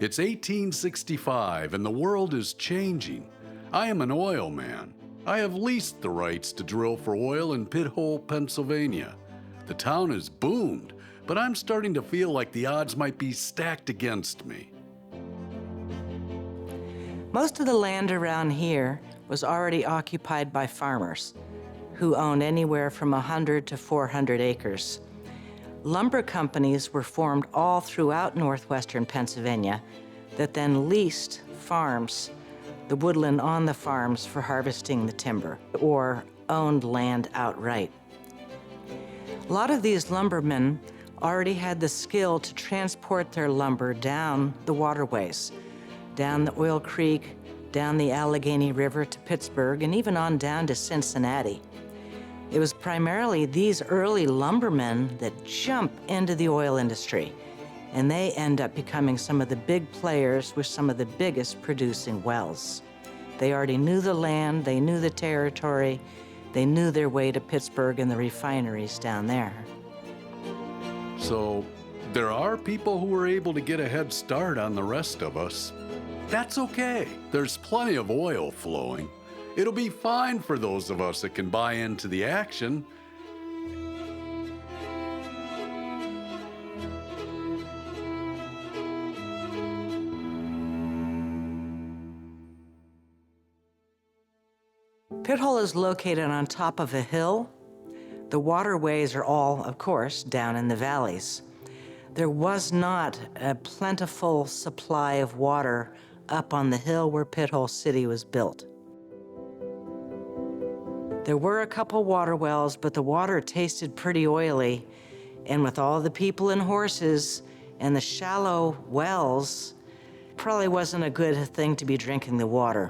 It's 1865 and the world is changing. I am an oil man. I have leased the rights to drill for oil in Pithole, Pennsylvania. The town has boomed, but I'm starting to feel like the odds might be stacked against me. Most of the land around here was already occupied by farmers who owned anywhere from 100 to 400 acres. Lumber companies were formed all throughout northwestern Pennsylvania that then leased farms, the woodland on the farms, for harvesting the timber, or owned land outright. A lot of these lumbermen already had the skill to transport their lumber down the waterways, down the Oil Creek, down the Allegheny River to Pittsburgh, and even on down to Cincinnati. It was primarily these early lumbermen that jump into the oil industry, and they end up becoming some of the big players with some of the biggest producing wells. They already knew the land, they knew the territory, they knew their way to Pittsburgh and the refineries down there. So, there are people who were able to get a head start on the rest of us. That's okay. There's plenty of oil flowing. It'll be fine for those of us that can buy into the action. Pithole is located on top of a hill. The waterways are all, of course, down in the valleys. There was not a plentiful supply of water up on the hill where Pithole City was built. There were a couple water wells, but the water tasted pretty oily, and with all the people and horses and the shallow wells, probably wasn't a good thing to be drinking the water.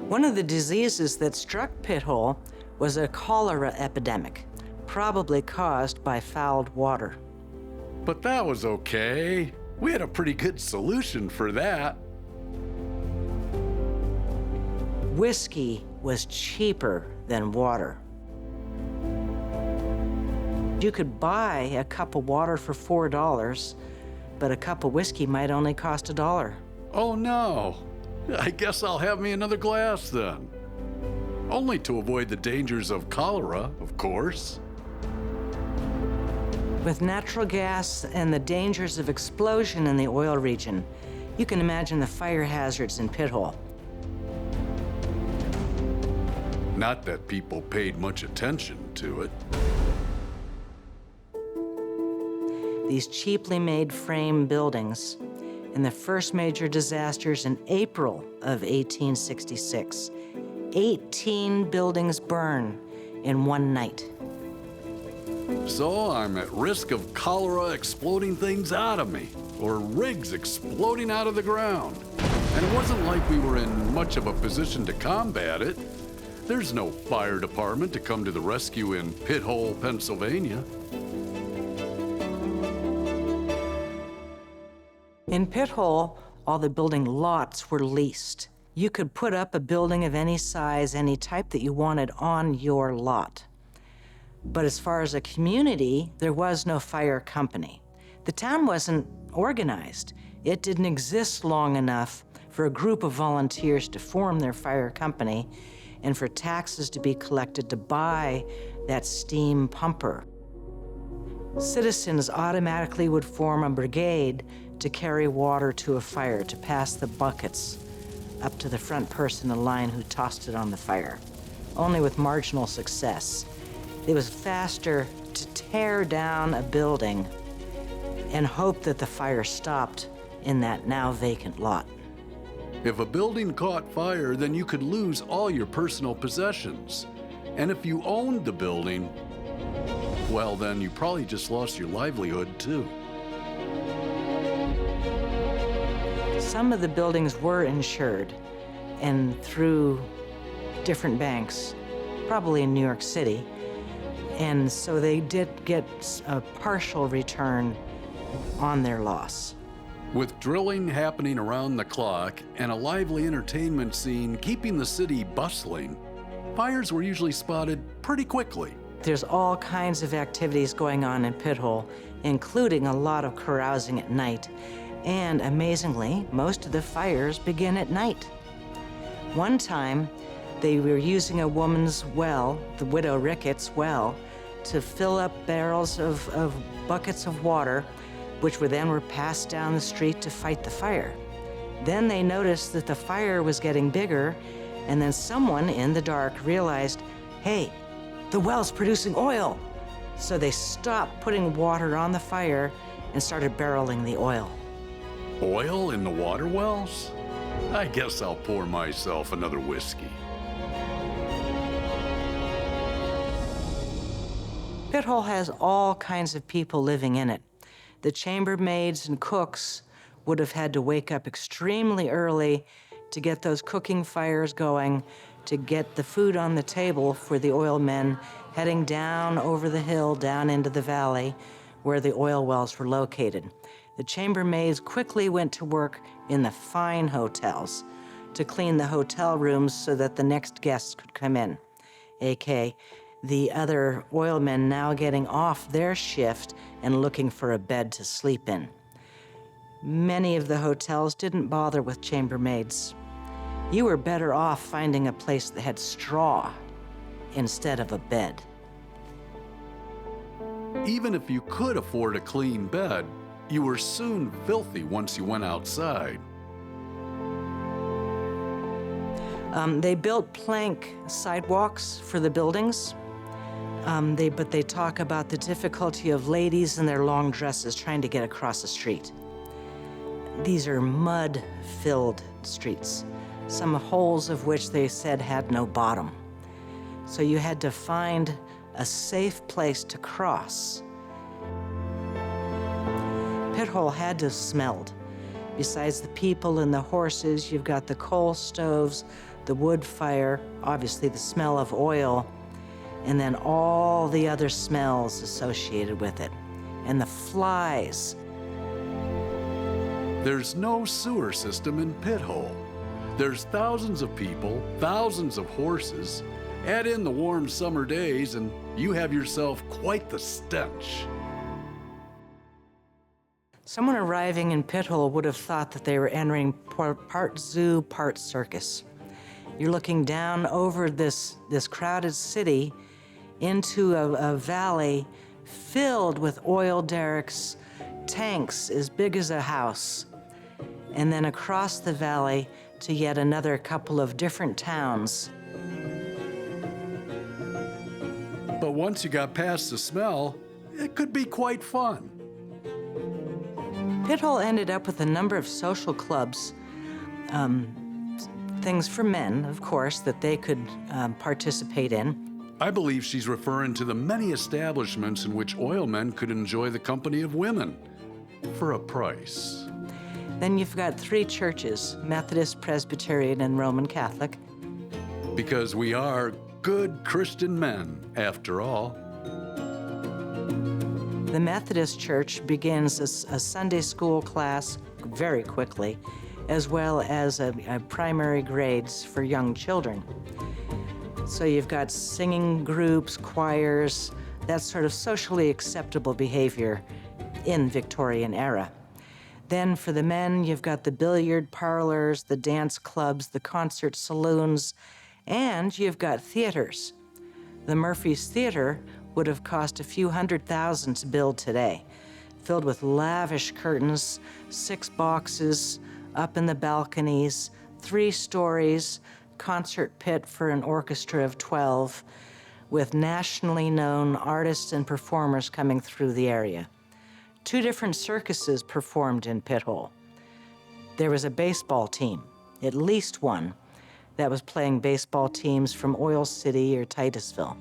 One of the diseases that struck Pithole was a cholera epidemic, probably caused by fouled water. But that was okay. We had a pretty good solution for that. Whiskey was cheaper than water. You could buy a cup of water for $4, but a cup of whiskey might only cost $1. Oh no, I guess I'll have me another glass then. Only to avoid the dangers of cholera, of course. With natural gas and the dangers of explosion in the oil region, you can imagine the fire hazards in Pithole. Not that people paid much attention to it. These cheaply made frame buildings, in the first major disasters in April of 1866, 18 buildings burn in one night. So I'm at risk of cholera exploding things out of me, or rigs exploding out of the ground. And it wasn't like we were in much of a position to combat it. There's no fire department to come to the rescue in Pithole, Pennsylvania. In Pithole, all the building lots were leased. You could put up a building of any size, any type that you wanted on your lot. But as far as a community, there was no fire company. The town wasn't organized. It didn't exist long enough for a group of volunteers to form their fire company and for taxes to be collected to buy that steam pumper. Citizens automatically would form a brigade to carry water to a fire, to pass the buckets up to the front person in line who tossed it on the fire, only with marginal success. It was faster to tear down a building and hope that the fire stopped in that now vacant lot. If a building caught fire, then you could lose all your personal possessions. And if you owned the building, well, then you probably just lost your livelihood too. Some of the buildings were insured, and through different banks, probably in New York City, and so they did get a partial return on their loss. With drilling happening around the clock and a lively entertainment scene keeping the city bustling, fires were usually spotted pretty quickly. There's all kinds of activities going on in Pithole, including a lot of carousing at night. And amazingly, most of the fires begin at night. One time, they were using a woman's well, the widow Ricketts' well, to fill up barrels of buckets of water, which were passed down the street to fight the fire. Then they noticed that the fire was getting bigger, and then someone in the dark realized, hey, the well's producing oil. So they stopped putting water on the fire and started barreling the oil. Oil in the water wells? I guess I'll pour myself another whiskey. Pithole has all kinds of people living in it. The chambermaids and cooks would have had to wake up extremely early to get those cooking fires going, to get the food on the table for the oil men heading down over the hill, down into the valley where the oil wells were located. The chambermaids quickly went to work in the fine hotels to clean the hotel rooms so that the next guests could come in, aka the other oilmen now getting off their shift and looking for a bed to sleep in. Many of the hotels didn't bother with chambermaids. You were better off finding a place that had straw instead of a bed. Even if you could afford a clean bed, you were soon filthy once you went outside. They built plank sidewalks for the buildings, but they talk about the difficulty of ladies in their long dresses trying to get across the street. These are mud-filled streets, some holes of which they said had no bottom. So you had to find a safe place to cross. Pithole had to have smelled. Besides the people and the horses, you've got the coal stoves, the wood fire, obviously the smell of oil, and then all the other smells associated with it, and the flies. There's no sewer system in Pithole. There's thousands of people, thousands of horses. Add in the warm summer days, and you have yourself quite the stench. Someone arriving in Pithole would have thought that they were entering part zoo, part circus. You're looking down over this crowded city into a valley filled with oil derricks, tanks as big as a house, and then across the valley to yet another couple of different towns. But once you got past the smell, it could be quite fun. Pithole ended up with a number of social clubs, things for men, of course, that they could participate in. I believe she's referring to the many establishments in which oilmen could enjoy the company of women for a price. Then you've got three churches, Methodist, Presbyterian, and Roman Catholic. Because we are good Christian men, after all. The Methodist Church begins a Sunday school class very quickly, as well as a primary grades for young children. So you've got singing groups, choirs, that sort of socially acceptable behavior in Victorian era. Then for the men, you've got the billiard parlors, the dance clubs, the concert saloons, and you've got theaters. The Murphy's Theater would have cost a few $100,000 to build today, filled with lavish curtains, 6 boxes up in the balconies, 3 stories, concert pit for an orchestra of 12, with nationally known artists and performers coming through the area. 2 different circuses performed in Pithole. There was a baseball team, at least one, that was playing baseball teams from Oil City or Titusville.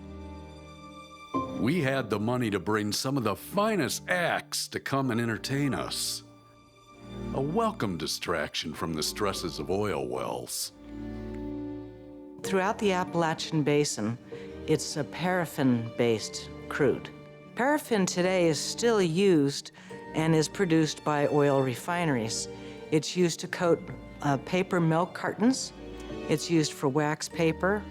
We had the money to bring some of the finest acts to come and entertain us. A welcome distraction from the stresses of oil wells. Throughout the Appalachian Basin, it's a paraffin-based crude. Paraffin today is still used and is produced by oil refineries. It's used to coat paper milk cartons. It's used for wax paper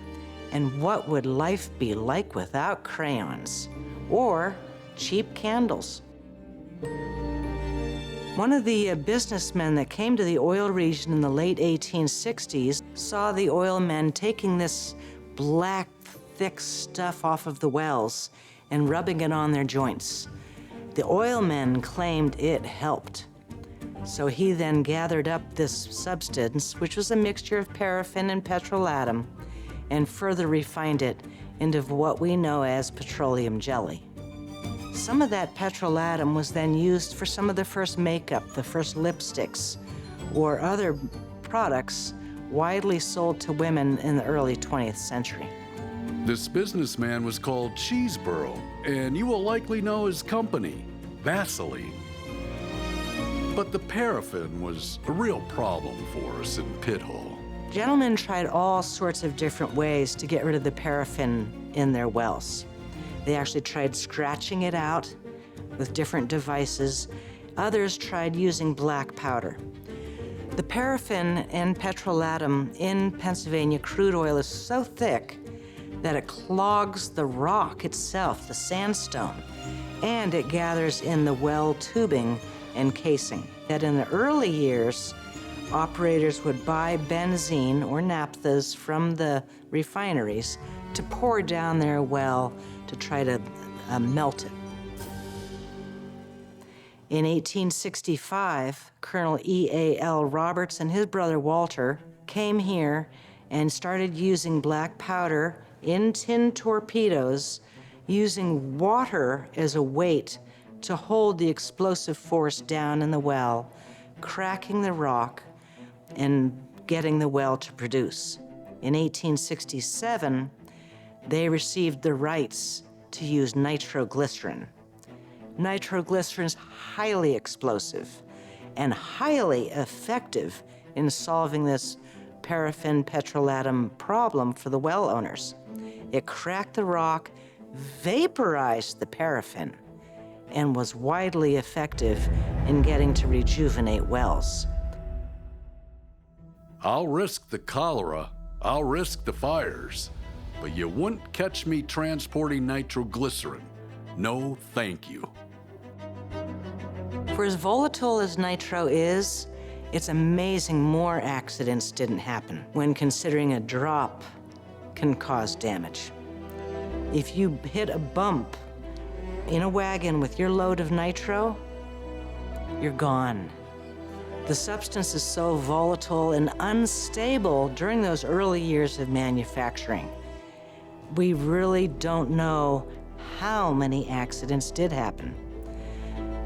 And what would life be like without crayons or cheap candles? One of the businessmen that came to the oil region in the late 1860s saw the oil men taking this black, thick stuff off of the wells and rubbing it on their joints. The oil men claimed it helped. So he then gathered up this substance, which was a mixture of paraffin and petrolatum, and further refined it into what we know as petroleum jelly. Some of that petrolatum was then used for some of the first makeup, the first lipsticks, or other products widely sold to women in the early 20th century. This businessman was called Cheeseborough, and you will likely know his company, Vaseline. But the paraffin was a real problem for us in Pithole. Gentlemen tried all sorts of different ways to get rid of the paraffin in their wells. They actually tried scratching it out with different devices. Others tried using black powder. The paraffin and petrolatum in Pennsylvania crude oil is so thick that it clogs the rock itself, the sandstone, and it gathers in the well tubing and casing. That in the early years, operators would buy benzene or naphthas from the refineries to pour down their well to try to melt it. In 1865, Colonel E.A.L. Roberts and his brother Walter came here and started using black powder in tin torpedoes, using water as a weight to hold the explosive force down in the well, cracking the rock and getting the well to produce. In 1867, they received the rights to use nitroglycerin. Nitroglycerin is highly explosive and highly effective in solving this paraffin petrolatum problem for the well owners. It cracked the rock, vaporized the paraffin, and was widely effective in getting to rejuvenate wells. I'll risk the cholera, I'll risk the fires, but you wouldn't catch me transporting nitroglycerin. No, thank you. For as volatile as nitro is, it's amazing more accidents didn't happen when considering a drop can cause damage. If you hit a bump in a wagon with your load of nitro, you're gone. The substance is so volatile and unstable during those early years of manufacturing. We really don't know how many accidents did happen.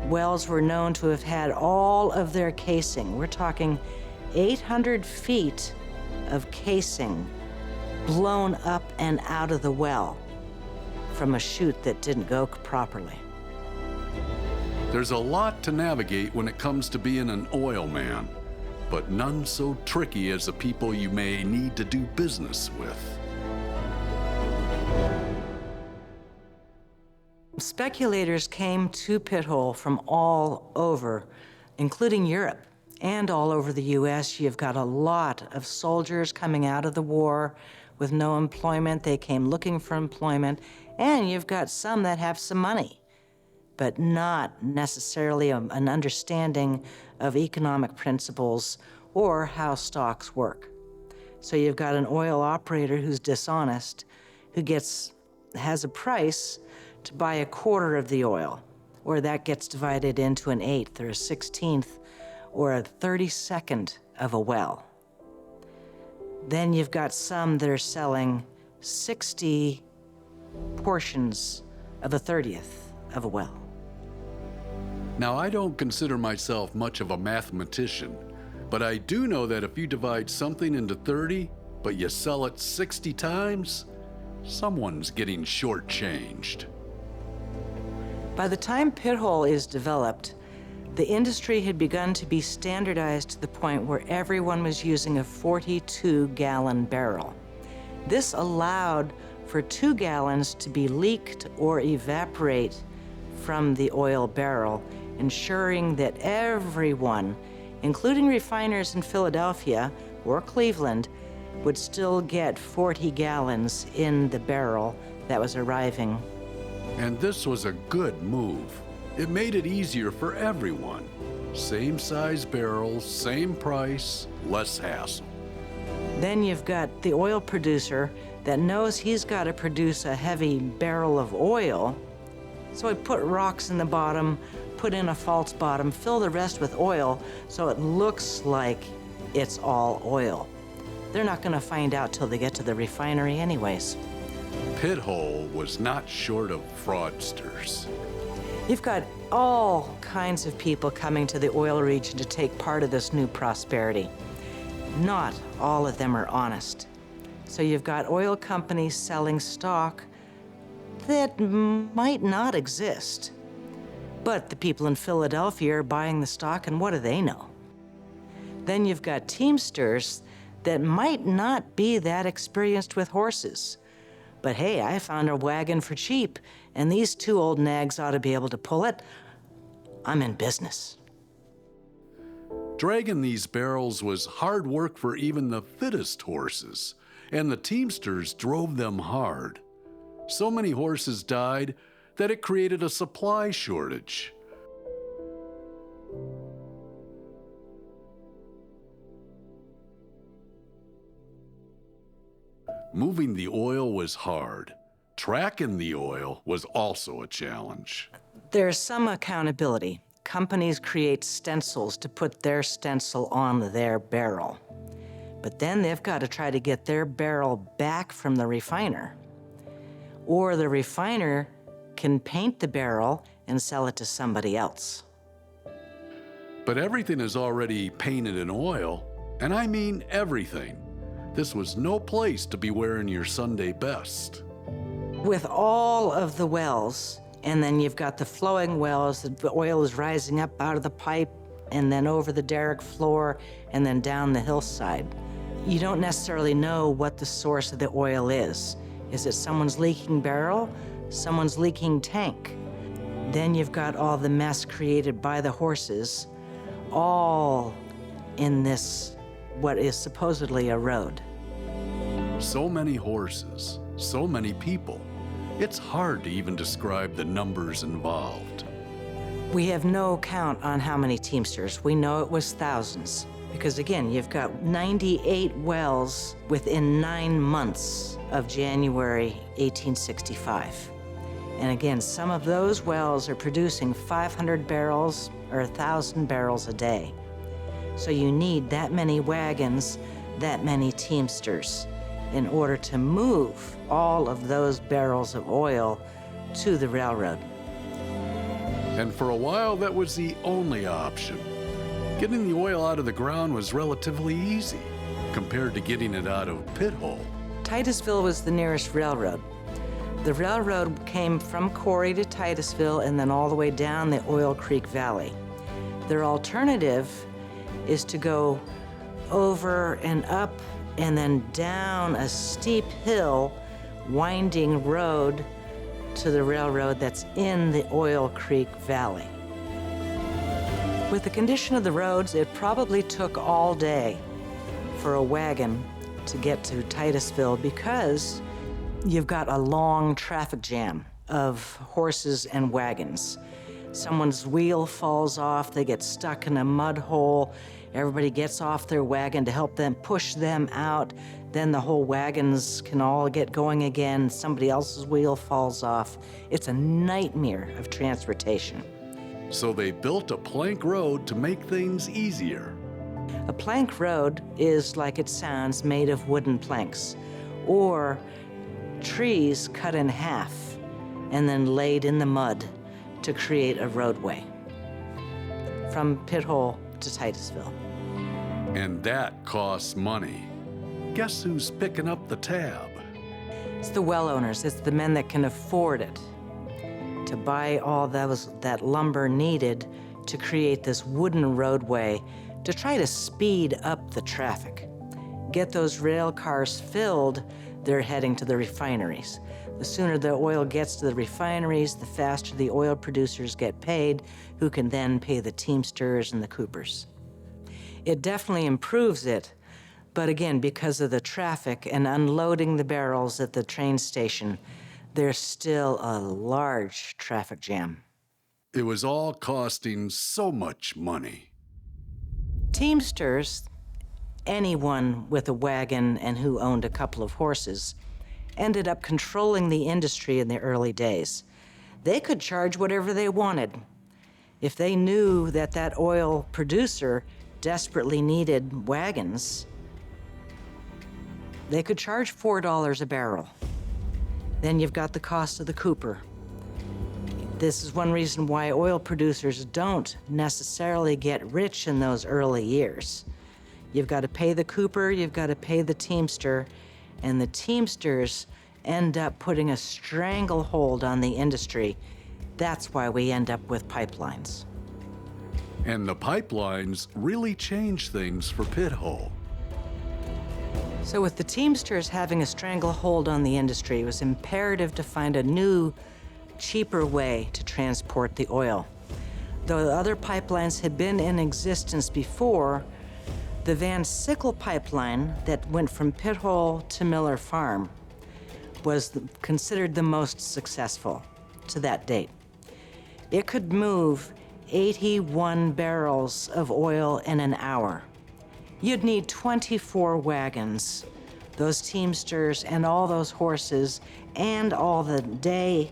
Wells were known to have had all of their casing. We're talking 800 feet of casing blown up and out of the well from a chute that didn't go properly. There's a lot to navigate when it comes to being an oil man, but none so tricky as the people you may need to do business with. Speculators came to Pithole from all over, including Europe, and all over the U.S. You've got a lot of soldiers coming out of the war with no employment. They came looking for employment, and you've got some that have some money, but not necessarily an understanding of economic principles or how stocks work. So you've got an oil operator who's dishonest, who has a price to buy a quarter of the oil, or that gets divided into an eighth or a 16th or a 32nd of a well. Then you've got some that are selling 60 portions of a 30th of a well. Now, I don't consider myself much of a mathematician, but I do know that if you divide something into 30, but you sell it 60 times, someone's getting shortchanged. By the time Pithole is developed, the industry had begun to be standardized to the point where everyone was using a 42-gallon barrel. This allowed for 2 gallons to be leaked or evaporate from the oil barrel, ensuring that everyone, including refiners in Philadelphia or Cleveland, would still get 40 gallons in the barrel that was arriving. And this was a good move. It made it easier for everyone. Same size barrels, same price, less hassle. Then you've got the oil producer that knows he's got to produce a heavy barrel of oil. So he'd put rocks in the bottom, put in a false bottom, fill the rest with oil so it looks like it's all oil. They're not going to find out till they get to the refinery anyways. Pithole was not short of fraudsters. You've got all kinds of people coming to the oil region to take part of this new prosperity. Not all of them are honest. So you've got oil companies selling stock that might not exist. But the people in Philadelphia are buying the stock, and what do they know? Then you've got teamsters that might not be that experienced with horses. But hey, I found a wagon for cheap, and these two old nags ought to be able to pull it. I'm in business. Dragging these barrels was hard work for even the fittest horses, and the teamsters drove them hard. So many horses died that it created a supply shortage. Moving the oil was hard. Tracking the oil was also a challenge. There's some accountability. Companies create stencils to put their stencil on their barrel. But then they've got to try to get their barrel back from the refiner. Or the refiner can paint the barrel and sell it to somebody else. But everything is already painted in oil, and I mean everything. This was no place to be wearing your Sunday best. With all of the wells, and then you've got the flowing wells, the oil is rising up out of the pipe and then over the derrick floor and then down the hillside. You don't necessarily know what the source of the oil is. Is it someone's leaking barrel? Someone's leaking tank? Then you've got all the mess created by the horses, all in this, what is supposedly a road. So many horses, so many people. It's hard to even describe the numbers involved. We have no count on how many teamsters. We know it was thousands. Because again, you've got 98 wells within 9 months of January 1865. And again, some of those wells are producing 500 barrels or 1,000 barrels a day. So you need that many wagons, that many teamsters in order to move all of those barrels of oil to the railroad. And for a while, that was the only option. Getting the oil out of the ground was relatively easy compared to getting it out of Pithole. Titusville was the nearest railroad. The railroad came from Corry to Titusville and then all the way down the Oil Creek Valley. Their alternative is to go over and up and then down a steep hill, winding road to the railroad that's in the Oil Creek Valley. With the condition of the roads, it probably took all day for a wagon to get to Titusville because you've got a long traffic jam of horses and wagons. Someone's wheel falls off, they get stuck in a mud hole, everybody gets off their wagon to help them push them out, then the whole wagons can all get going again, somebody else's wheel falls off. It's a nightmare of transportation. So they built a plank road to make things easier. A plank road is, like it sounds, made of wooden planks, or trees cut in half and then laid in the mud to create a roadway from Pithole to Titusville. And that costs money. Guess who's picking up the tab? It's the well owners, it's the men that can afford it to buy all that lumber needed to create this wooden roadway to try to speed up the traffic. Get those rail cars filled, they're heading to the refineries. The sooner the oil gets to the refineries, the faster the oil producers get paid, who can then pay the teamsters and the coopers. It definitely improves it, But again, because of the traffic and unloading the barrels at the train station, there's still a large traffic jam. It was all costing so much money. Teamsters, anyone with a wagon and who owned a couple of horses, ended up controlling the industry in the early days. They could charge whatever they wanted. If they knew that that oil producer desperately needed wagons, they could charge $4 a barrel. Then you've got the cost of the cooper. This is one reason why oil producers don't necessarily get rich in those early years. You've got to pay the cooper, you've got to pay the teamster, and the teamsters end up putting a stranglehold on the industry. That's why we end up with pipelines. And the pipelines really changed things for Pithole. So with the teamsters having a stranglehold on the industry, it was imperative to find a new, cheaper way to transport the oil. Though the other pipelines had been in existence before, the Van Sickle pipeline that went from Pithole to Miller Farm was considered the most successful to that date. It could move 81 barrels of oil in an hour. You'd need 24 wagons, those teamsters and all those horses, and all the day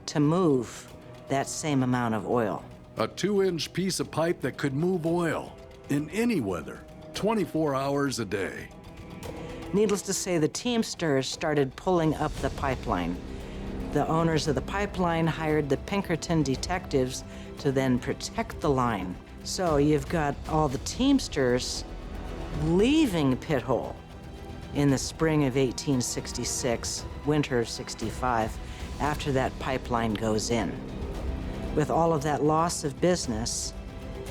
to move that same amount of oil. A 2-inch piece of pipe that could move oil in any weather, 24 hours a day. Needless to say, the teamsters started pulling up the pipeline. The owners of the pipeline hired the Pinkerton detectives to then protect the line. So you've got all the teamsters leaving Pithole in the spring of 1866, winter of 65, after that pipeline goes in. With all of that loss of business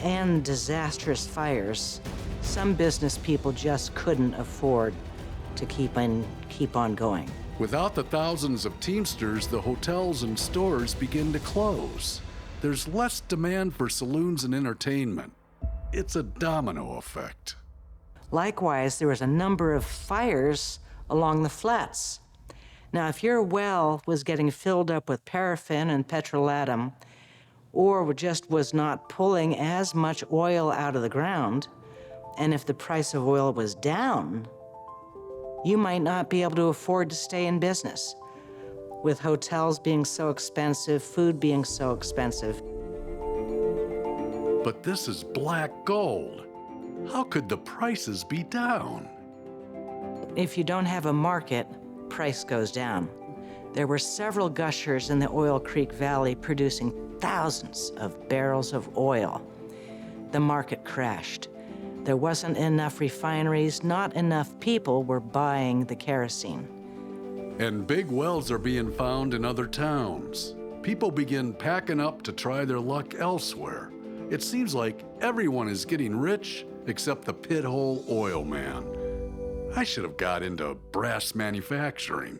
and disastrous fires, some business people just couldn't afford to keep on going. Without the thousands of teamsters, the hotels and stores begin to close. There's less demand for saloons and entertainment. It's a domino effect. Likewise, there was a number of fires along the flats. Now, if your well was getting filled up with paraffin and petrolatum, or just was not pulling as much oil out of the ground, and if the price of oil was down, you might not be able to afford to stay in business. With hotels being so expensive, food being so expensive. But this is black gold. How could the prices be down? If you don't have a market, price goes down. There were several gushers in the Oil Creek Valley producing thousands of barrels of oil. The market crashed. There wasn't enough refineries, not enough people were buying the kerosene. And big wells are being found in other towns. People begin packing up to try their luck elsewhere. It seems like everyone is getting rich except the Pithole oil man. I should have got into brass manufacturing.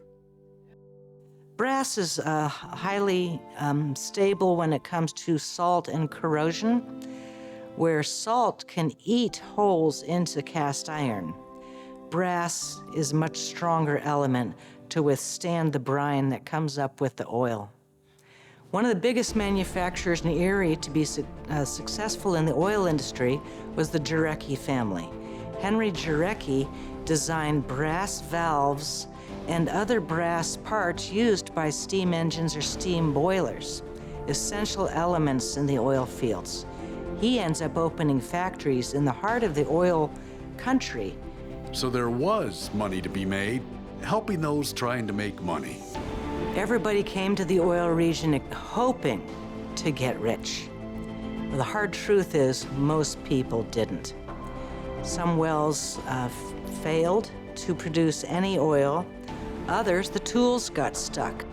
Brass is highly stable when it comes to salt and corrosion, where salt can eat holes into cast iron. Brass is a much stronger element to withstand the brine that comes up with the oil. One of the biggest manufacturers in Erie to be successful in the oil industry was the Jarecki family. Henry Jarecki designed brass valves and other brass parts used by steam engines or steam boilers, essential elements in the oil fields. He ends up opening factories in the heart of the oil country. So there was money to be made, helping those trying to make money. Everybody came to the oil region hoping to get rich. The hard truth is most people didn't. Some wells failed to produce any oil. Others, the tools got stuck.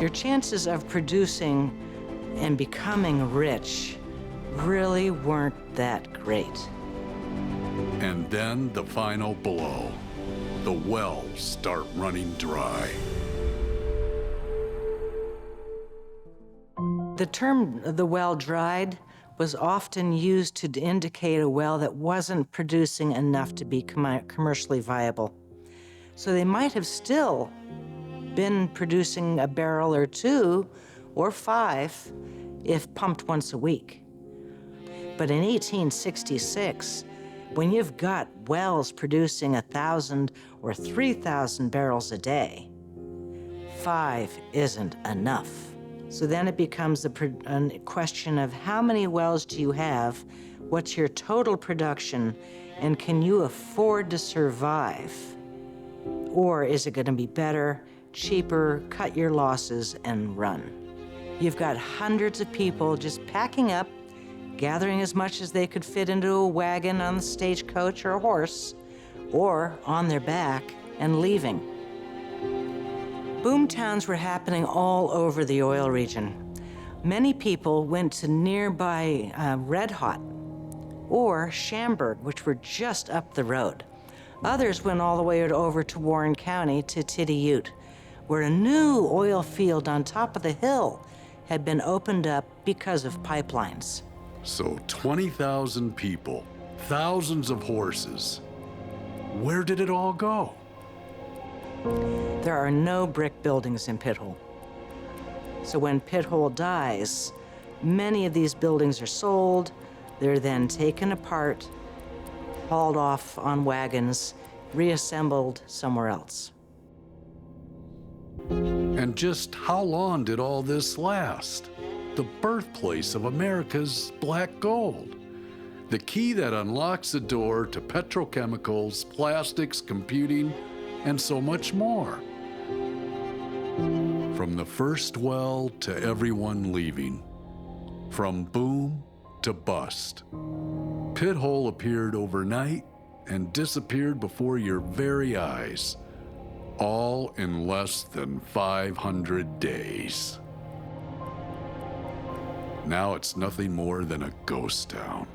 Your chances of producing and becoming rich really weren't that great. And then the final blow. The wells start running dry. The term "the well dried" was often used to indicate a well that wasn't producing enough to be commercially viable. So they might have still been producing a barrel or 2 or 5 if pumped once a week. But in 1866, when you've got wells producing 1,000 or 3,000 barrels a day, 5 isn't enough. So then it becomes a question of how many wells do you have, what's your total production, and can you afford to survive? Or is it going to be better, cheaper, cut your losses and run? You've got hundreds of people just packing up, gathering as much as they could fit into a wagon on the stagecoach or a horse, or on their back and leaving. Boom towns were happening all over the oil region. Many people went to nearby Red Hot or Schaumburg, which were just up the road. Others went all the way over to Warren County to Tiddy Ute, where a new oil field on top of the hill had been opened up because of pipelines. So 20,000 people, thousands of horses. Where did it all go? There are no brick buildings in Pithole. So when Pithole dies, many of these buildings are sold. They're then taken apart, hauled off on wagons, reassembled somewhere else. And just how long did all this last? The birthplace of America's black gold. The key that unlocks the door to petrochemicals, plastics, computing, and so much more. From the first well to everyone leaving. From boom to bust. Pithole appeared overnight and disappeared before your very eyes. All in less than 500 days. Now it's nothing more than a ghost town.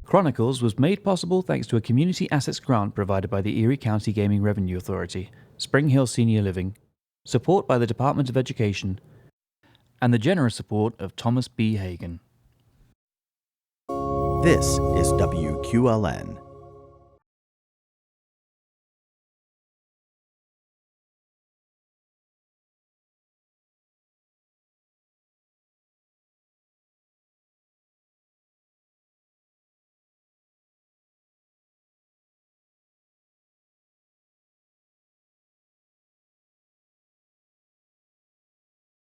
Chronicles was made possible thanks to a community assets grant provided by the Erie County Gaming Revenue Authority, Spring Hill Senior Living, support by the Department of Education, and the generous support of Thomas B. Hagen. This is WQLN.